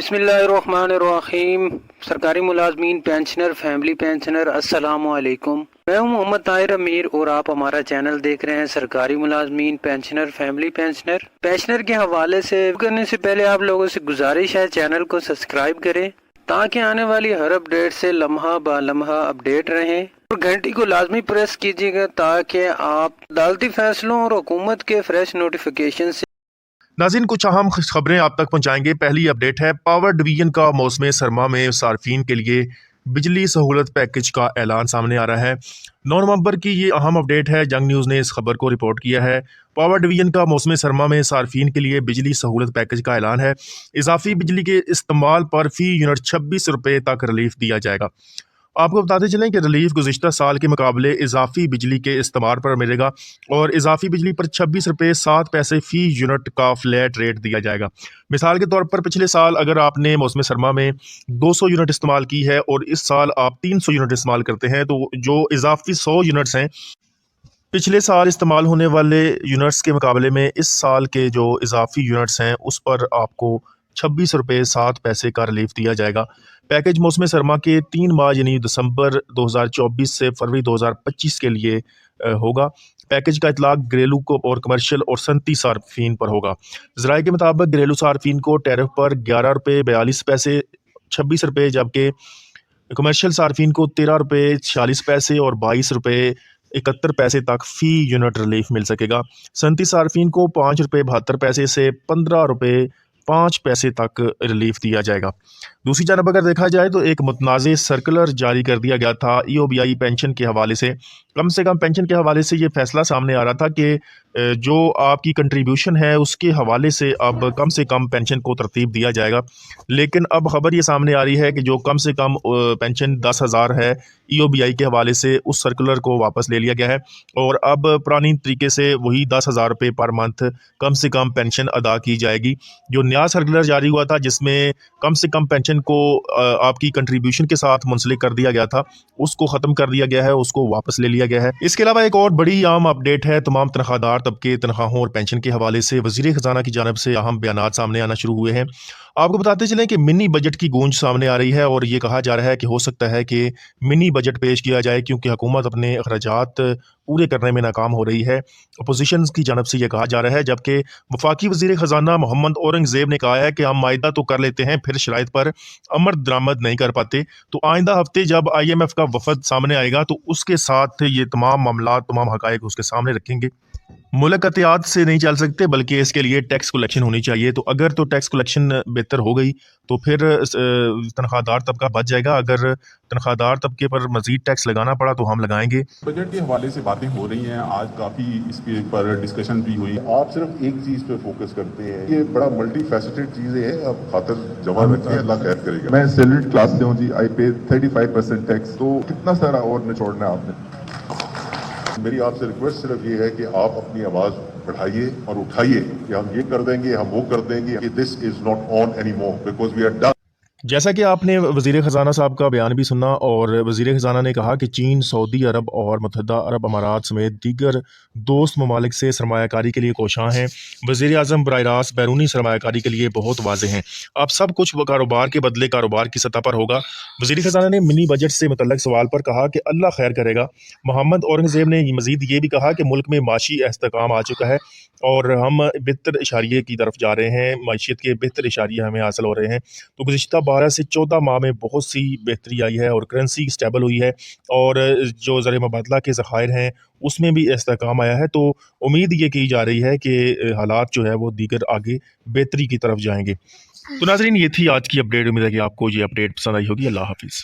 बिस्मिल्लाहिर्रहमानिर्रहीम। सरकारी मुलाजमीन, pensioner, family pensioner, अस्सलाम वालेकुम। मैं हूं मोहम्मद ताहिर अमीर और आप हमारा चैनल देख रहे हैं सरकारी मुलाजमीन, पेंशनर, फैमिली पेंशनर। पेंशनर के हवाले से करने से पहले आप लोगों से गुजारिश है चैनल को सब्सक्राइब करें ताकि आने वाली हर अपडेट से लम्हा बा लम्हा अपडेट रहें, और घंटी को लाजमी प्रेस कीजिएगा ताकि आप अदालती फैसलों और हुकूमत के फ्रेश नोटिफिकेशन से नाज़रीन, कुछ अहम खबरें आप तक पहुंचाएंगे। पहली अपडेट है, पावर डिवीजन का मौसम सरमा में सार्फिन के लिए बिजली सहूलत पैकेज का ऐलान सामने आ रहा है। 9 नवंबर की ये अहम अपडेट है। जंग न्यूज़ ने इस खबर को रिपोर्ट किया है। पावर डिवीजन का मौसम सरमा में सार्फिन के लिए बिजली सहूलत पैकेज का ऐलान है। इजाफी बिजली के इस्तेमाल पर फी यूनिट 26 रुपये तक रिलीफ दिया जाएगा। आपको बताते चलें कि रिलीफ गुज़िश्ता साल के मुकाबले इजाफी बिजली के इस्तेमाल पर मिलेगा और इजाफी बिजली पर 26 रुपये 7 पैसे फ़ी यूनिट का फ्लैट रेट दिया जाएगा। मिसाल के तौर पर पिछले साल अगर आपने मौसम सरमा में 200 यूनिट इस्तेमाल की है और इस साल आप 300 यूनिट इस्तेमाल करते हैं, तो जो इजाफी 100 यूनिट्स हैं पिछले साल इस्तेमाल होने वाले यूनिट्स के मुकाबले में इस साल के जो इजाफी यूनिट्स हैं उस पर आपको 26 रुपये 7 पैसे का रिलीफ दिया जाएगा। पैकेज मौसम सरमा के 3 माह यानी दिसंबर 2024 से फरवरी 2025 के लिए होगा। पैकेज का इतलाक घरेलू को और कमर्शियल और सनती सार्फिन पर होगा। ज़राए के मुताबिक घरेलू सार्फिन को टैरिफ पर 11 रुपये 42 पैसे 26 रुपये, जबकि कमर्शियल सार्फिन को 13 रुपये 46 पैसे और 22 रुपये 71 पैसे तक फ़ी यूनिट रिलीफ मिल सकेगा। सनती सार्फिन को 5 रुपये 72 पैसे से 15 रुपये 5 पैसे तक रिलीफ दिया जाएगा। दूसरी जानब अगर देखा जाए तो एक मुतनाज़ सर्कुलर जारी कर दिया गया था EOBI पेंशन के हवाले से कम पेंशन के हवाले से ये फैसला सामने आ रहा था कि जो आपकी कंट्रीब्यूशन है उसके हवाले से कम पेंशन को तरतीब दिया जाएगा। लेकिन अब खबर ये सामने आ रही है कि जो कम से कम पेंशन 10,000 है EOBI के हवाले से उस सर्कुलर को वापस ले लिया गया है और अब पुरानी तरीके से वही 10,000 रुपये पर मंथ कम से कम पेंशन अदा की जाएगी। जो नया सर्कुलर जारी हुआ था जिसमें कम से कम पेंशन को आपकी कंट्रीब्यूशन के साथ मुंसलिक कर दिया गया था, उसको ख़त्म कर दिया गया है, उसको वापस ले लिया गया है। इसके अलावा एक और बड़ी अहम अपडेट है। तमाम तनख्वाहदार तबके तनख्वाहों और पेंशन के हवाले से वज़ीर ख़जाना की जानिब से अहम बयानात सामने आना शुरू हुए हैं। आपको बताते चलें कि मिनी बजट की गूंज सामने आ रही है और ये कहा जा रहा है कि हो सकता है कि मिनी बजट पेश किया जाए क्योंकि हुकूमत अपने अखराजात पूरे करने में नाकाम हो रही है। अपोजिशन की जानब से ये कहा जा रहा है, जबकि वफाकी वज़ीर ख़जाना मोहम्मद औरंगज़ेब ने कहा है कि हम मायदा तो कर लेते हैं, फिर शराइत पर अमर दरामद नहीं कर पाते। तो आइंदा हफ्ते जब IMF का वफद सामने आएगा तो उसके साथ ये तमाम मामला तमाम हक़ाइक़ उसके सामने रखेंगे। मुल्क एहतियात से नहीं चल सकते बल्कि इसके लिए टैक्स कलेक्शन होनी चाहिए। तो अगर तो टैक्स कलेक्शन बेहतर हो गई तो फिर तनख्वाहदार तबका बच जाएगा। अगर तनख्वाहदार तबके पर मजीद टैक्स लगाना पड़ा तो हम लगाएंगे। बजट के हवाले से बातें हो रही हैं, आज काफ़ी इसके पर डिस्कशन भी हुई। आप सिर्फ एक चीज़ पे फोकस करते हैं, ये बड़ा मल्टी फैसेटेड चीज़ है, आप खातर जमा रखिए, अल्लाह खैर करेगा। मैं सैलरीड क्लास से हूँ जी, आई पे 35% टैक्स, तो कितना सारा और निचोड़ना है आपने। मेरी आपसे रिक्वेस्ट सिर्फ ये है कि आप अपनी आवाज़ बढ़ाइए और उठाइए कि हम ये कर देंगे, हम वो कर देंगे, कि this is not on any more because we are done. जैसा कि आपने वज़ीर ख़जाना साहब का बयान भी सुना और वज़ीर ख़जाना ने कहा कि चीन, सऊदी अरब और मुत्तहदा अरब अमारात समेत दीगर दोस्त ममालिक से सरमायाकारी के लिए कोशां हैं। वज़ीर आज़म बराह रास्त बैरूनी सरमायाकारी के लिए बहुत वाज़ेह हैं। अब सब कुछ वो कारोबार के बदले कारोबार की सतह पर होगा। वज़ीर ख़जाना ने मिनी बजट से मुतल्लक सवाल पर कहा कि अल्लाह खैर करेगा। मोहम्मद औरंगज़ेब ने मज़ीद ये भी कहा कि मुल्क में माशी इस्तेहकाम आ चुका है और हम बेहतर इशारिये की तरफ जा रहे हैं, मईशत के बेहतर इशारिये हमें हासिल हो रहे हैं। तो गुज़िश्ता 12 से 14 माह में बहुत सी बेहतरी आई है और करेंसी स्टेबल हुई है और जो ज़र मुबादला के ज़खायर हैं उसमें भी इस्तेहकाम आया है। तो उम्मीद ये की जा रही है कि हालात जो है वो दीगर आगे बेहतरी की तरफ जाएंगे। तो नाज़रीन, ये थी आज की अपडेट। उम्मीद है कि आपको ये अपडेट पसंद आई होगी। अल्लाह हाफिज़।